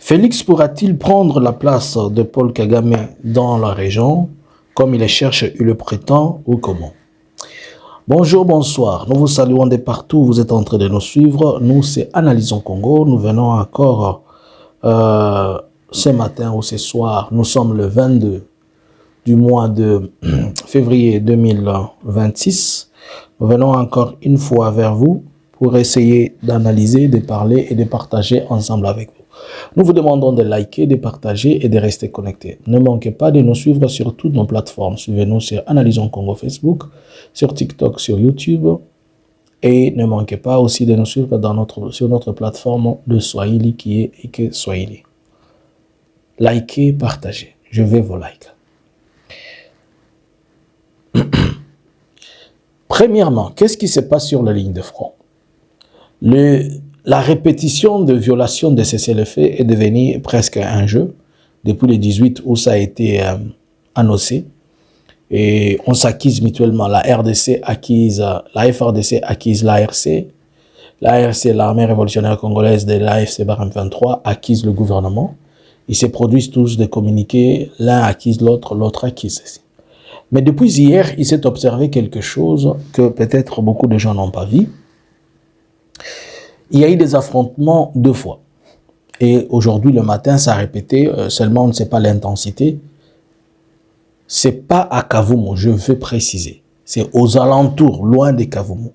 Félix pourra-t-il prendre la place de Paul Kagame dans la région, comme il le cherche et le prétend, ou comment? Bonjour, bonsoir. Nous vous saluons de partout. Vous êtes en train de nous suivre. Nous, c'est Analysons Congo. Nous venons encore ce matin ou ce soir. Nous sommes le 22 du mois de février 2026. Nous venons encore une fois vers vous pour essayer d'analyser, de parler et de partager ensemble avec vous. Nous vous demandons de liker, de partager et de rester connectés. Ne manquez pas de nous suivre sur toutes nos plateformes. Suivez-nous sur Analysons Congo Facebook, sur TikTok, sur YouTube. Et ne manquez pas aussi de nous suivre sur notre plateforme de Swahili qui est Ike Swahili. Likez, partagez. Je veux vos likes. Premièrement, qu'est-ce qui se passe sur la ligne de front? La répétition de violations de cessez-le-feu est devenue presque un jeu depuis le 18 où ça a été annoncé. Et on s'acquise mutuellement. La RDC acquise, la FRDC acquise l'ARC. L'ARC, l'armée révolutionnaire congolaise de l'AFC Barkhane 23, acquise le gouvernement. Ils se produisent tous des communiqués. L'un acquise l'autre, l'autre acquise ceci. Mais depuis hier, il s'est observé quelque chose que peut-être beaucoup de gens n'ont pas vu. Il y a eu des affrontements 2 fois. Et aujourd'hui, le matin, ça a répété, seulement on ne sait pas l'intensité. C'est pas à Kavumu, je veux préciser. C'est aux alentours, loin de Kavumu.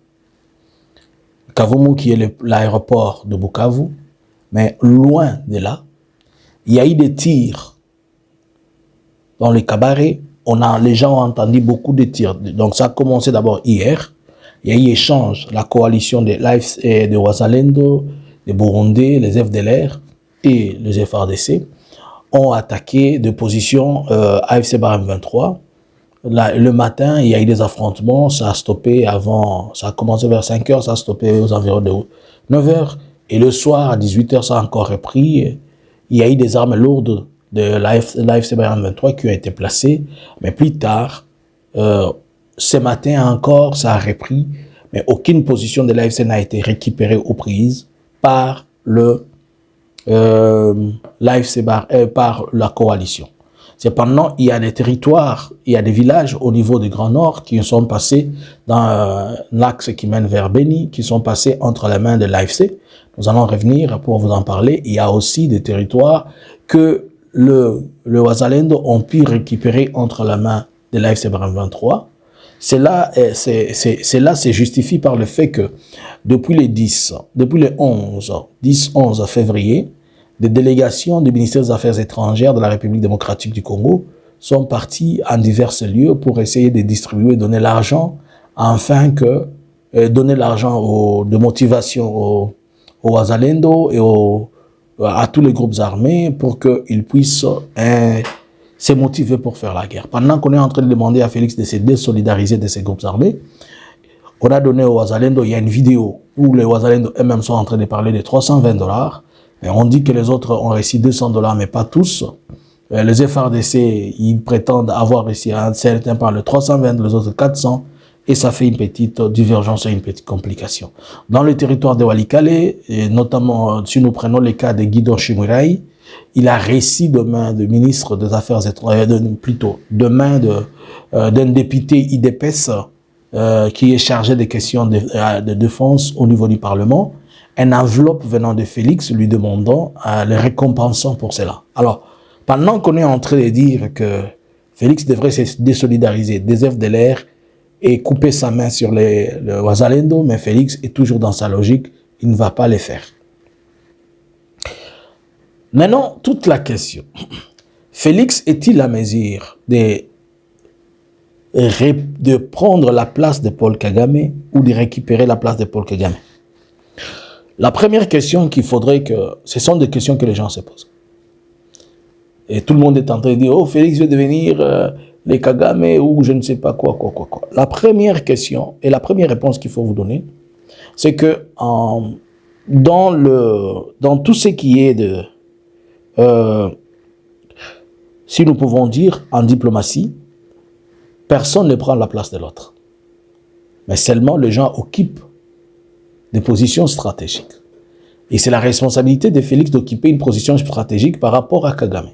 Kavumu qui est l'aéroport de Bukavu, mais loin de là, il y a eu des tirs dans les cabarets. Les gens ont entendu beaucoup de tirs. Donc ça a commencé d'abord hier. Il y a eu échange, la coalition de Wazalendo, les Burundais, les FDLR et les FRDC ont attaqué de position AFC Barkhane 23. Le matin, il y a eu des affrontements, ça a stoppé avant, ça a commencé vers 5 h, ça a stoppé aux environs de 9 h. Et le soir, à 18 h, ça a encore repris. Il y a eu des armes lourdes de l'AFC Barkhane 23 qui ont été placées. Mais plus tard, ce matin encore, ça a repris, mais aucune position de l'AFC n'a été récupérée ou prise par par la coalition. Cependant, il y a des territoires, il y a des villages au niveau du Grand Nord qui sont passés dans l'axe qui mène vers Beni, qui sont passés entre les mains de l'AFC. Nous allons revenir pour vous en parler. Il y a aussi des territoires que le Wazalendo ont pu récupérer entre les mains de l'AFC Barkhane 23. Cela se justifie par le fait que depuis le 10-11 février, des délégations du ministère des Affaires étrangères de la République démocratique du Congo sont parties en divers lieux pour essayer de distribuer, donner l'argent, afin que donner l'argent de motivation au Wazalendo et à tous les groupes armés pour qu'ils puissent se motiver pour faire la guerre. Pendant qu'on est en train de demander à Félix de se désolidariser de ces groupes armés, on a donné au Wazalendo, il y a une vidéo où les Wazalendo eux-mêmes sont en train de parler de $320. Et on dit que les autres ont reçu $200, mais pas tous. Les FRDC, ils prétendent avoir reçu certains par le 320, les autres 400. Et ça fait une petite divergence et une petite complication. Dans le territoire de Walikale, et notamment si nous prenons le cas de Guido Chimurai, il a reçu de main du ministre des Affaires étrangères, de main d'un député IDPS qui est chargé des questions de défense au niveau du Parlement, une enveloppe venant de Félix lui demandant le récompensant pour cela. Alors, pendant qu'on est en train de dire que Félix devrait se désolidariser des FDLR et couper sa main sur le Wazalendo, mais Félix est toujours dans sa logique, il ne va pas le faire. Maintenant, toute la question. Félix est-il à mesure de prendre la place de Paul Kagame ou de récupérer la place de Paul Kagame? La première question qu'il faudrait que... Ce sont des questions que les gens se posent. Et tout le monde est en train de dire « Oh, Félix veut devenir les Kagame ou je ne sais pas quoi. » La première question et la première réponse qu'il faut vous donner, c'est que dans tout ce qui est de... si nous pouvons dire en diplomatie, personne ne prend la place de l'autre. Mais seulement les gens occupent des positions stratégiques. Et c'est la responsabilité de Félix d'occuper une position stratégique par rapport à Kagame,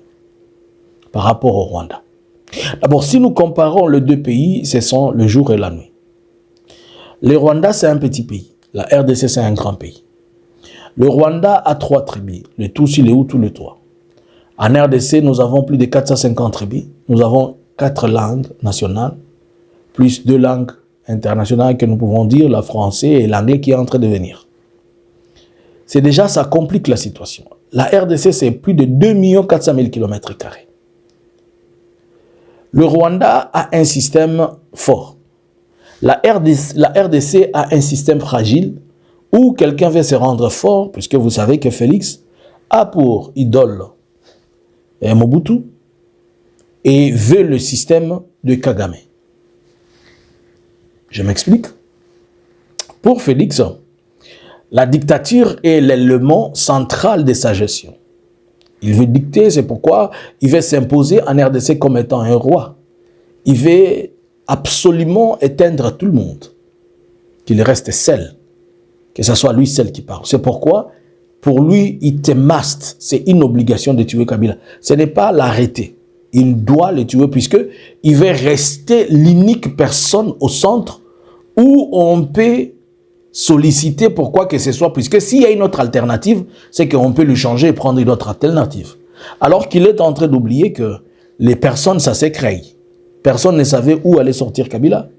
par rapport au Rwanda. D'abord, si nous comparons les deux pays, ce sont le jour et la nuit. Le Rwanda, c'est un petit pays. La RDC, c'est un grand pays. Le Rwanda a 3 tribus, le Tutsi, le Hutu, le Twa. En RDC, nous avons plus de 450 tribus. Nous avons 4 langues nationales, plus 2 langues internationales que nous pouvons dire, le français et l'anglais qui est en train de venir. C'est déjà, ça complique la situation. La RDC, c'est plus de 2 400 000 km². Le Rwanda a un système fort. La RDC a un système fragile où quelqu'un veut se rendre fort, puisque vous savez que Félix a pour idole Mobutu et veut le système de Kagame. Je m'explique. Pour Félix, la dictature est l'élément central de sa gestion. Il veut dicter, c'est pourquoi il veut s'imposer en RDC comme étant un roi. Il veut absolument éteindre tout le monde, qu'il reste seul, que ce soit lui seul qui parle. C'est pourquoi, pour lui, il te must, c'est une obligation de tuer Kabila. Ce n'est pas l'arrêter, il doit le tuer puisqu'il veut rester l'unique personne au centre où on peut solliciter pour quoi que ce soit, puisque s'il y a une autre alternative, c'est qu'on peut le changer et prendre une autre alternative. Alors qu'il est en train d'oublier que les personnes, ça s'écraille. Personne ne savait où allait sortir Kabila.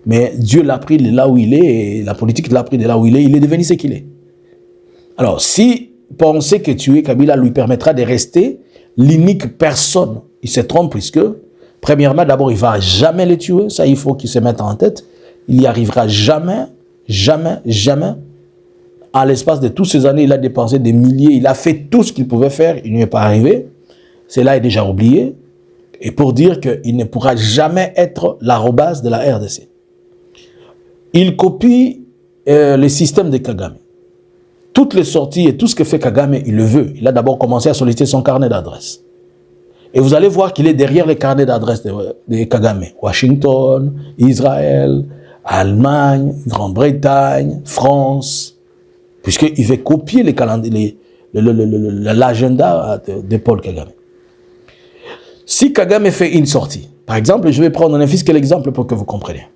Mais Dieu l'a pris de là où il est, et la politique l'a pris de là où il est devenu ce qu'il est. Alors, si penser que tuer Kabila lui permettra de rester l'unique personne, il se trompe puisque, premièrement, d'abord, il ne va jamais le tuer. Ça, il faut qu'il se mette en tête. Il n'y arrivera jamais, jamais, jamais. À l'espace de toutes ces années, il a dépensé des milliers, il a fait tout ce qu'il pouvait faire, il n'y est pas arrivé. Cela est déjà oublié. Et pour dire qu'il ne pourra jamais être l'arrobase de la RDC. Il copie le système de Kagame. Toutes les sorties et tout ce que fait Kagame, il le veut. Il a d'abord commencé à solliciter son carnet d'adresse. Et vous allez voir qu'il est derrière les carnets d'adresse de Kagame. Washington, Israël, Allemagne, Grande-Bretagne, France. Puisqu'il veut copier les calendriers, l'agenda de Paul Kagame. Si Kagame fait une sortie, par exemple, je vais prendre un fiscal exemple pour que vous compreniez.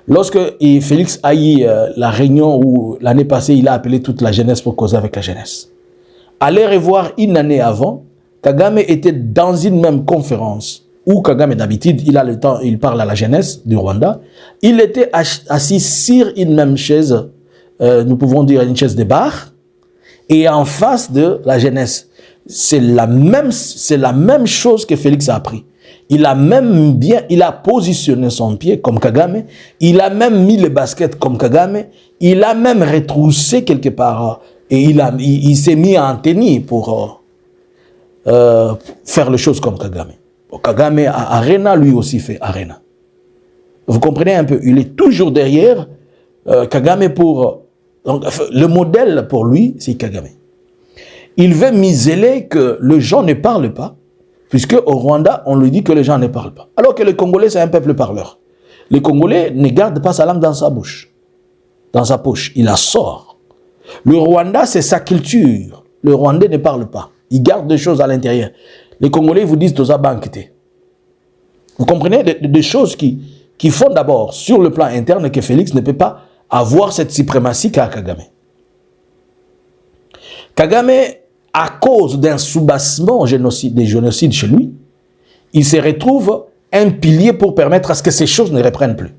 Lorsque Félix a eu la réunion où l'année passée, il a appelé toute la jeunesse pour causer avec la jeunesse. Allez revoir une année avant, Kagame était dans une même conférence où Kagame d'habitude, il a le temps, il parle à la jeunesse du Rwanda. Il était assis sur une même chaise, nous pouvons dire une chaise de bar, et en face de la jeunesse. C'est la même chose que Félix a appris. Il a positionné son pied comme Kagame. Il a même mis le basket comme Kagame. Il a même retroussé quelque part. Et il s'est mis en tenue pour faire les choses comme Kagame. Kagame à Arena, lui aussi fait Arena. Vous comprenez un peu? Il est toujours derrière Kagame pour... Donc, le modèle pour lui, c'est Kagame. Il veut museler que les gens ne parlent pas, puisque au Rwanda, on lui dit que les gens ne parlent pas. Alors que les Congolais, c'est un peuple parleur. Les Congolais ne gardent pas sa langue dans sa bouche, dans sa poche. Il la sort. Le Rwanda, c'est sa culture. Le Rwandais ne parle pas. Il garde des choses à l'intérieur. Les Congolais vous disent Toza Bankite. Vous comprenez des choses qui font d'abord, sur le plan interne, que Félix ne peut pas avoir cette suprématie qu'a Kagame. Kagame, à cause d'un soubassement des génocides chez lui, il se retrouve un pilier pour permettre à ce que ces choses ne reprennent plus.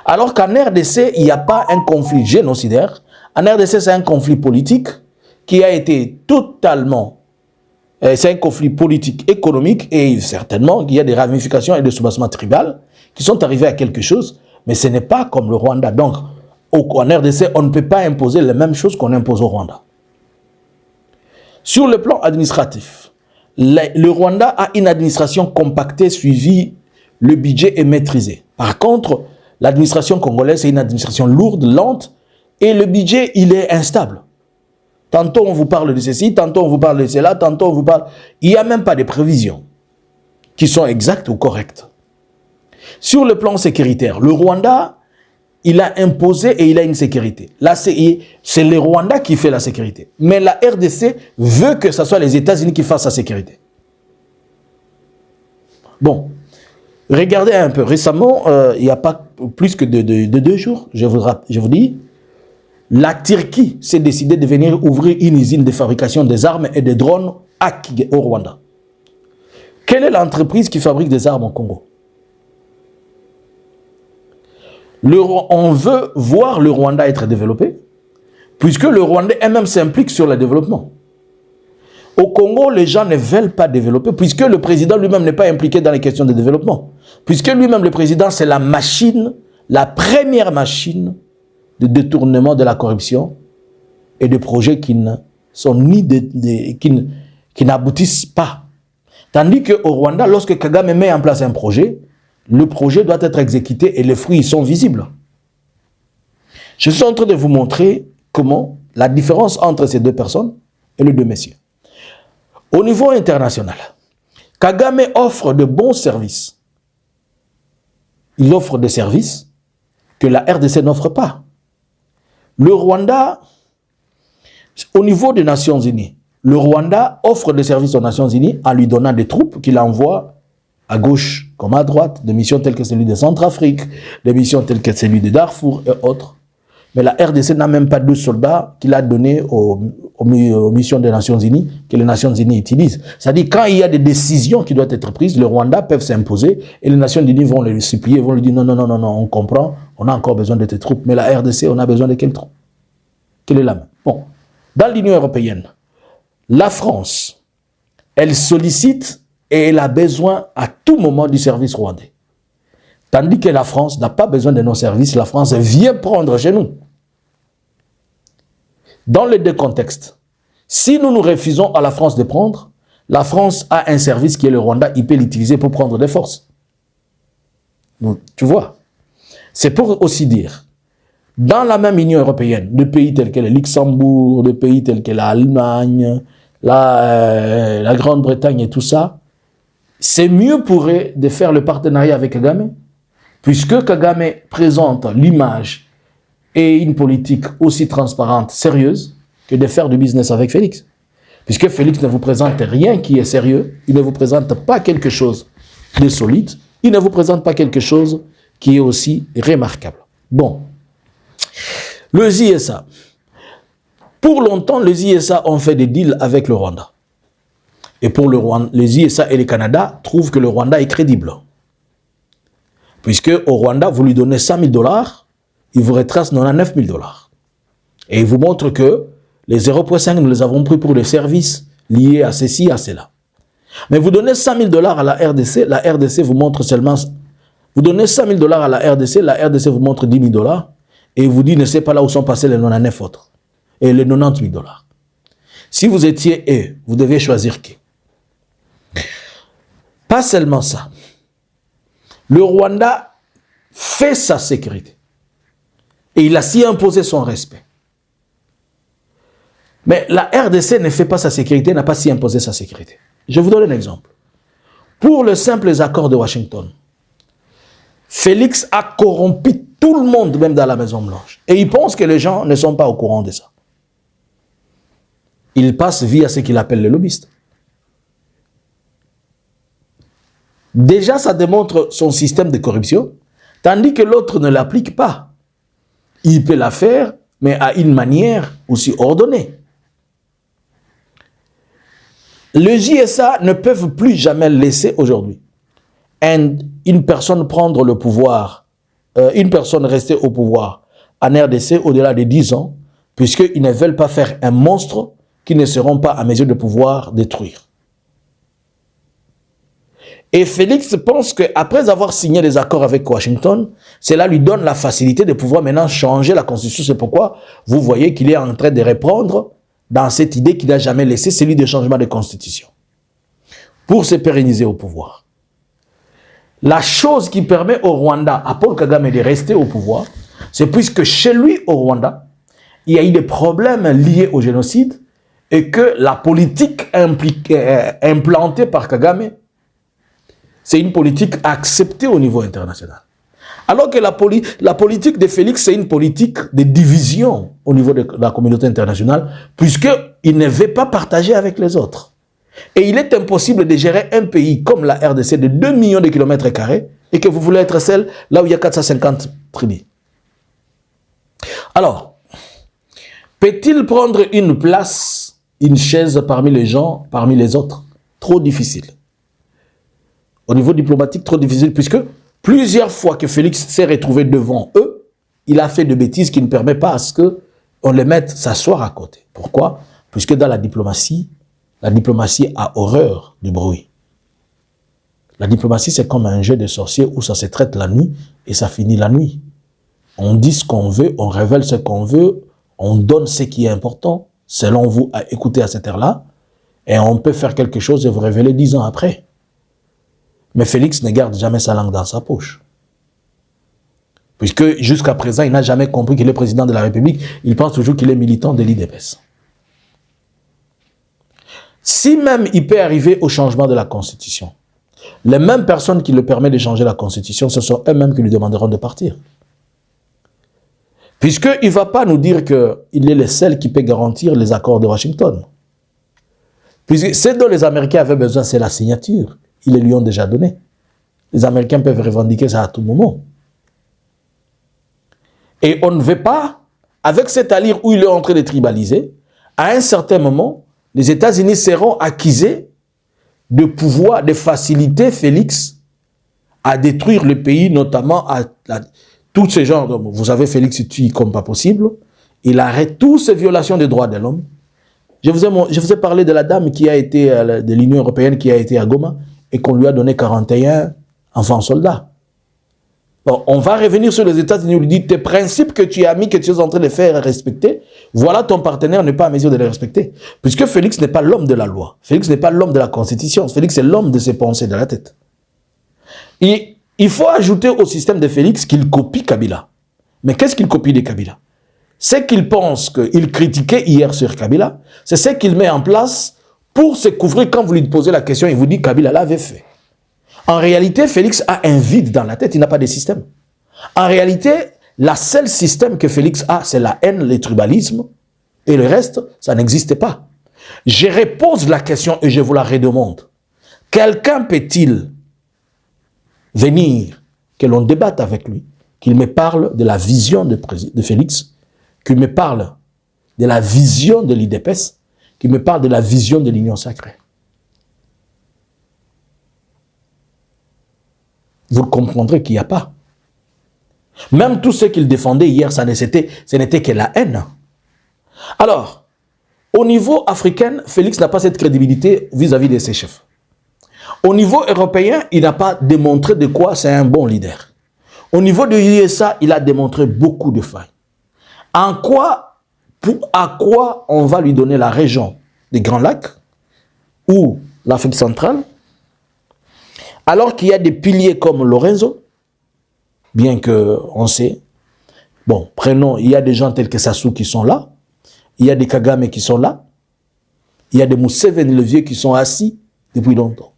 Alors qu'en RDC, il n'y a pas un conflit génocidaire. En RDC, c'est un conflit politique qui a été totalement... c'est un conflit politique, économique, et certainement il y a des ramifications et des soubassements tribaux qui sont arrivés à quelque chose, mais ce n'est pas comme le Rwanda. Donc, en RDC, on ne peut pas imposer les mêmes choses qu'on impose au Rwanda. Sur le plan administratif, le Rwanda a une administration compactée, suivie, le budget est maîtrisé. Par contre, l'administration congolaise, c'est une administration lourde, lente, et le budget, il est instable. Tantôt on vous parle de ceci, tantôt on vous parle de cela, tantôt on vous parle... Il n'y a même pas de prévisions qui sont exactes ou correctes. Sur le plan sécuritaire, le Rwanda, il a imposé et il a une sécurité. Là, c'est le Rwanda qui fait la sécurité. Mais la RDC veut que ce soit les États-Unis qui fassent sa sécurité. Bon, regardez un peu. Récemment, il n'y a pas plus que de 2 jours, je vous dis, la Turquie s'est décidée de venir ouvrir une usine de fabrication des armes et des drones au Rwanda. Quelle est l'entreprise qui fabrique des armes au Congo? On veut voir le Rwanda être développé, puisque le Rwandais elle-même s'implique sur le développement. Au Congo, les gens ne veulent pas développer, puisque le président lui-même n'est pas impliqué dans les questions de développement. Puisque lui-même, le président, c'est la machine, la première machine de détournement de la corruption et de projets qui ne sont qui n'aboutissent pas. Tandis qu'au Rwanda, lorsque Kagame met en place un projet, le projet doit être exécuté et les fruits sont visibles. Je suis en train de vous montrer comment la différence entre ces 2 personnes et les 2 messieurs. Au niveau international, Kagame offre de bons services. Il offre des services que la RDC n'offre pas. Le Rwanda, au niveau des Nations Unies, le Rwanda offre des services aux Nations Unies en lui donnant des troupes qu'il envoie à gauche comme à droite, des missions telles que celui de Centrafrique, des missions telles que celui de Darfour et autres. Mais la RDC n'a même pas 2 soldats qu'il a donnés aux missions des Nations Unies, que les Nations Unies utilisent. C'est-à-dire, quand il y a des décisions qui doivent être prises, le Rwanda peut s'imposer et les Nations Unies vont les supplier, vont lui dire non, non, non, non, non, on comprend, on a encore besoin de tes troupes. Mais la RDC, on a besoin de quelles troupes? Quelle est la main? Bon, dans l'Union européenne, la France, elle sollicite et elle a besoin à tout moment du service rwandais. Tandis que la France n'a pas besoin de nos services, la France vient prendre chez nous. Dans les 2 contextes, si nous nous refusons à la France de prendre, la France a un service qui est le Rwanda, il peut l'utiliser pour prendre des forces. Donc, tu vois, c'est pour aussi dire, dans la même Union européenne, des pays tels que le Luxembourg, des pays tels que l'Allemagne, la Grande-Bretagne et tout ça, c'est mieux pour eux de faire le partenariat avec Kagame, puisque Kagame présente l'image et une politique aussi transparente, sérieuse, que de faire du business avec Félix. Puisque Félix ne vous présente rien qui est sérieux, il ne vous présente pas quelque chose de solide, il ne vous présente pas quelque chose qui est aussi remarquable. Bon, les ISA. Pour longtemps, les ISA ont fait des deals avec le Rwanda. Et pour les ISA et le Canada trouvent que le Rwanda est crédible. Puisque au Rwanda, vous lui donnez 100 000 $, il vous retrace 99 000 $. Et il vous montre que les 0,5, nous les avons pris pour les services liés à ceci, à cela. Mais vous donnez 100 000 $ à la RDC vous montre seulement... Vous donnez 100 000 $ à la RDC vous montre 10 000 $, et vous dit, ne sait pas là où sont passés les 99 autres, et les 90 000 $. Si vous étiez eux, vous devez choisir qui? Pas seulement ça. Le Rwanda fait sa sécurité. Et il a si imposé son respect. Mais la RDC ne fait pas sa sécurité, n'a pas si imposé sa sécurité. Je vous donne un exemple. Pour les simples accords de Washington, Félix a corrompu tout le monde, même dans la Maison-Blanche. Et il pense que les gens ne sont pas au courant de ça. Il passe via ce qu'il appelle les lobbyistes. Déjà, ça démontre son système de corruption, tandis que l'autre ne l'applique pas. Il peut la faire, mais à une manière aussi ordonnée. Les JSA ne peuvent plus jamais laisser aujourd'hui une personne prendre le pouvoir, une personne rester au pouvoir en RDC au-delà de 10 ans, puisqu'ils ne veulent pas faire un monstre qu'ils ne seront pas à mesure de pouvoir détruire. Et Félix pense qu'après avoir signé les accords avec Washington, cela lui donne la facilité de pouvoir maintenant changer la Constitution. C'est pourquoi vous voyez qu'il est en train de reprendre dans cette idée qu'il n'a jamais laissé, celui de changement de Constitution, pour se pérenniser au pouvoir. La chose qui permet au Rwanda, à Paul Kagame de rester au pouvoir, c'est puisque chez lui, au Rwanda, il y a eu des problèmes liés au génocide et que la politique implantée par Kagame, c'est une politique acceptée au niveau international. Alors que la politique de Félix, c'est une politique de division au niveau de la communauté internationale, puisqu'il ne veut pas partager avec les autres. Et il est impossible de gérer un pays comme la RDC de 2 millions de kilomètres carrés et que vous voulez être seul là où il y a 450 tribus. Alors, peut-il prendre une place, une chaise parmi les gens, parmi les autres? Trop difficile. Au niveau diplomatique, trop difficile, puisque plusieurs fois que Félix s'est retrouvé devant eux, il a fait de bêtises qui ne permettent pas à ce qu'on les mette s'asseoir à côté. Pourquoi? Puisque dans la diplomatie a horreur du bruit. La diplomatie, c'est comme un jeu de sorciers où ça se traite la nuit et ça finit la nuit. On dit ce qu'on veut, on révèle ce qu'on veut, on donne ce qui est important, selon vous, à écouter à cette heure-là, et on peut faire quelque chose et vous révéler 10 ans après. Mais Félix ne garde jamais sa langue dans sa poche. Puisque jusqu'à présent, il n'a jamais compris qu'il est président de la République, il pense toujours qu'il est militant de l'IDPS. Si même il peut arriver au changement de la Constitution, les mêmes personnes qui le permettent de changer la Constitution, ce sont eux-mêmes qui lui demanderont de partir. Puisqu'il ne va pas nous dire qu'il est le seul qui peut garantir les accords de Washington. Puisque ce dont les Américains avaient besoin, c'est la signature. Ils les lui ont déjà donné. Les Américains peuvent revendiquer ça à tout moment. Et on ne veut pas, avec cette allure où il est en train de tribaliser, à un certain moment, les États-Unis seront accusés de pouvoir, de faciliter Félix à détruire le pays, notamment à tous ces gens. Vous savez, Félix tue comme pas possible. Il arrête toutes ces violations des droits de l'homme. Je vous ai parlé de la dame qui a été, de l'Union européenne, qui a été à Goma et qu'on lui a donné 41 enfants soldats. Bon, on va revenir sur les États-Unis, on lui dit, tes principes que tu as mis, que tu es en train de faire respecter, voilà ton partenaire n'est pas à mesure de les respecter. Puisque Félix n'est pas l'homme de la loi. Félix n'est pas l'homme de la Constitution. Félix est l'homme de ses pensées de la tête. Et il faut ajouter au système de Félix qu'il copie Kabila. Mais qu'est-ce qu'il copie de Kabila? C'est qu'il pense qu'il critiquait hier sur Kabila, c'est ce qu'il met en place pour se couvrir. Quand vous lui posez la question, il vous dit Kabila l'avait fait. En réalité, Félix a un vide dans la tête, il n'a pas de système. En réalité, la seule système que Félix a, c'est la haine, le tribalisme, et le reste, ça n'existe pas. Je repose la question et je vous la redemande. Quelqu'un peut-il venir, que l'on débatte avec lui, qu'il me parle de la vision de Félix, qu'il me parle de la vision de l'IDPS, qu'il me parle de la vision de l'Union sacrée? Vous comprendrez qu'il n'y a pas. Même tout ce qu'il défendait hier, ce n'était que la haine. Alors, au niveau africain, Félix n'a pas cette crédibilité vis-à-vis de ses chefs. Au niveau européen, il n'a pas démontré de quoi c'est un bon leader. Au niveau de l'USA, il a démontré beaucoup de failles. À quoi on va lui donner la région des Grands Lacs ou l'Afrique centrale, alors qu'il y a des piliers comme Lorenzo, bien qu'on sait, bon, prenons, il y a des gens tels que Sassou qui sont là, il y a des Kagame qui sont là, il y a des Museveni le vieux qui sont assis depuis longtemps.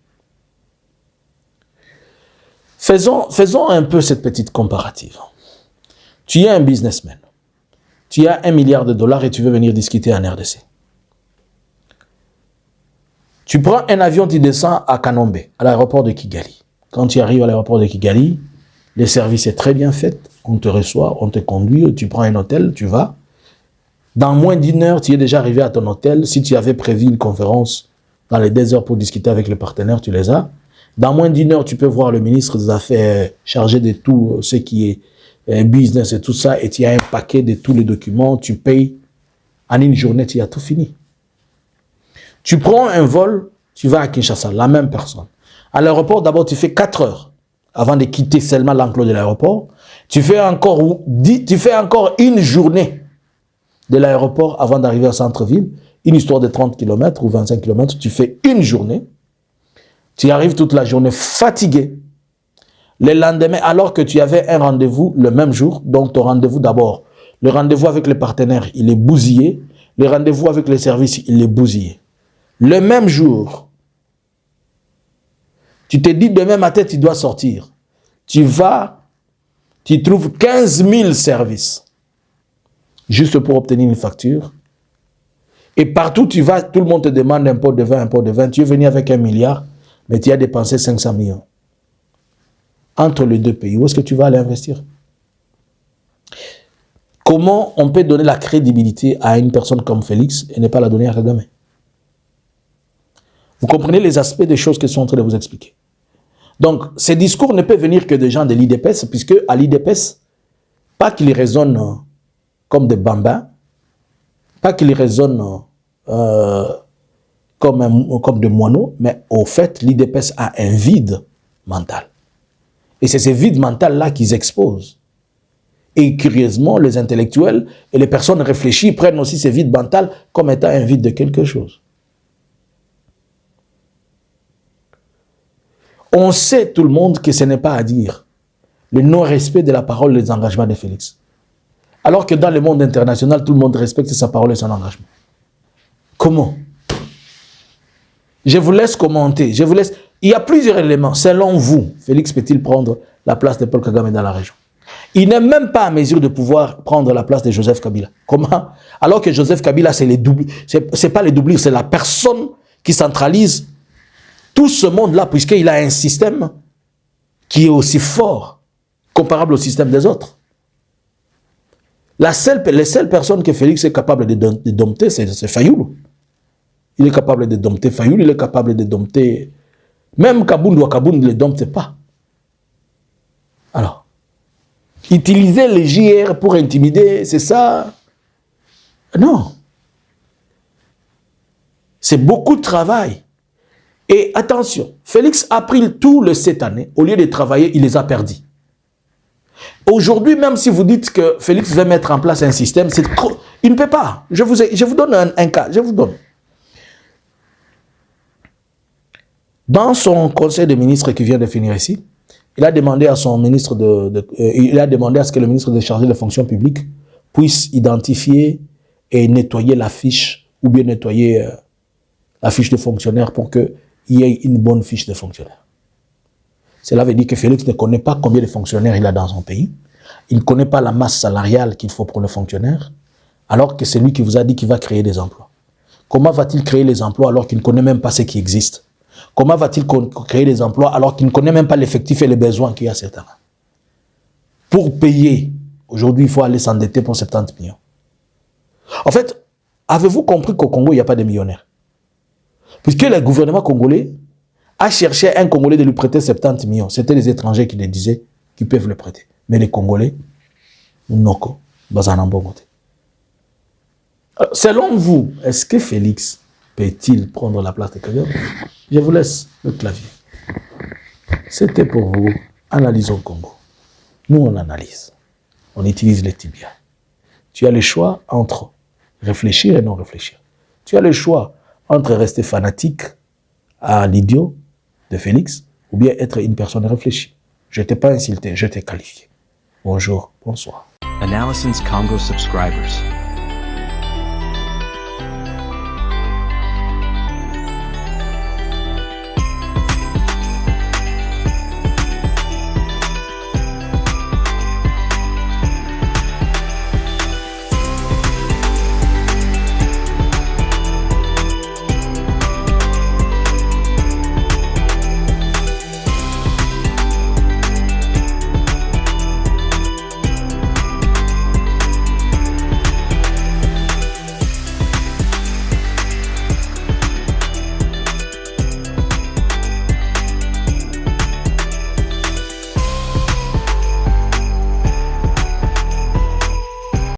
Faisons un peu cette petite comparative. Tu es un businessman, tu as $1 milliard et tu veux venir discuter en RDC. Tu prends un avion, tu descends à Kanombe, à l'aéroport de Kigali. Quand tu arrives à l'aéroport de Kigali, le service est très bien fait. On te reçoit, on te conduit, tu prends un hôtel, tu vas. Dans moins d'1 heure, tu es déjà arrivé à ton hôtel. Si tu avais prévu une conférence dans les 2 heures pour discuter avec le partenaire, tu les as. Dans moins d'1 heure, tu peux voir le ministre des Affaires chargé de tout ce qui est business et tout ça, et tu as un paquet de tous les documents, tu payes. En une journée, tu as tout fini. Tu prends un vol, tu vas à Kinshasa, la même personne. À l'aéroport, d'abord, tu fais 4 heures avant de quitter seulement l'enclos de l'aéroport. Tu fais encore 1 journée de l'aéroport avant d'arriver au centre-ville. Une histoire de 30 km ou 25 km, tu fais 1 journée. Tu arrives toute la journée fatigué. Le lendemain, alors que tu avais un rendez-vous le même jour, donc ton rendez-vous d'abord, le rendez-vous avec le partenaire, il est bousillé. Le rendez-vous avec les services, il est bousillé. Le même jour, tu te dis demain matin, tu dois sortir. Tu vas tu trouves 15 000 services juste pour obtenir une facture. Et partout tu vas, tout le monde te demande un pot de vin, Tu es venu avec 1 milliard, mais tu as dépensé 500 millions. Entre les deux pays, où est-ce que tu vas aller investir? Comment on peut donner la crédibilité à une personne comme Félix et ne pas la donner à Kagame? Vous comprenez les aspects des choses que je suis en train de vous expliquer. Donc, ces discours ne peuvent venir que des gens de l'IDPS, puisque à l'IDPS, pas qu'ils résonnent comme des bambins, pas qu'ils résonnent comme des moineaux, mais au fait, l'IDPS a un vide mental. Et c'est ce vide mental-là qu'ils exposent. Et curieusement, les intellectuels et les personnes réfléchies prennent aussi ce vide mental comme étant un vide de quelque chose. On sait tout le monde que ce n'est pas à dire le non-respect de la parole et des engagements de Félix. Alors que dans le monde international, tout le monde respecte sa parole et son engagement. Comment? Je vous laisse commenter. Il y a plusieurs éléments. Selon vous, Félix peut-il prendre la place de Paul Kagame dans la région? Il n'est même pas à mesure de pouvoir prendre la place de Joseph Kabila. Comment? Alors que Joseph Kabila, c'est pas les doublures, c'est la personne qui centralise tout ce monde-là, puisqu'il a un système qui est aussi fort, comparable au système des autres. Les seules personnes que Félix est capable de dompter, c'est Fayoulou. Il est capable de dompter Fayoulou, il est capable de dompter... Même Kabound ne le dompte pas. Alors, utiliser les JR pour intimider, c'est ça? Non. C'est beaucoup de travail. Et attention, Félix a pris tout le 7 années, au lieu de travailler, il les a perdus. Aujourd'hui, même si vous dites que Félix veut mettre en place un système, c'est trop... Il ne peut pas. Je vous donne un cas, je vous donne. Dans son conseil de ministres qui vient de finir ici, il a demandé à son ministre il a demandé à ce que le ministre de chargé de fonction publique puisse identifier et nettoyer la fiche, ou bien nettoyer la fiche de fonctionnaire pour qu'il y ait une bonne fiche de fonctionnaire. Cela veut dire que Félix ne connaît pas combien de fonctionnaires il a dans son pays. Il ne connaît pas la masse salariale qu'il faut pour le fonctionnaire, alors que c'est lui qui vous a dit qu'il va créer des emplois. Comment va-t-il créer les emplois alors qu'il ne connaît même pas ce qui existe? Comment va-t-il créer des emplois alors qu'il ne connaît même pas l'effectif et les besoins qu'il y a certains? Pour payer, aujourd'hui, il faut aller s'endetter pour 70 millions. En fait, avez-vous compris qu'au Congo, il n'y a pas de millionnaires? Puisque le gouvernement congolais a cherché un Congolais de lui prêter 70 millions. C'était les étrangers qui le disaient qu'ils peuvent le prêter. Mais les Congolais, non. Selon vous, est-ce que Félix peut-il prendre la place de Kagame? Je vous laisse le clavier. C'était pour vous. Analysons le Congo. Nous, on analyse. On utilise les tibias. Tu as le choix entre réfléchir et non réfléchir. Tu as le choix entre rester fanatique à l'idiot de Félix ou bien être une personne réfléchie. Je ne t'ai pas insulté, je t'ai qualifié. Bonjour, bonsoir. Analysons Congo subscribers.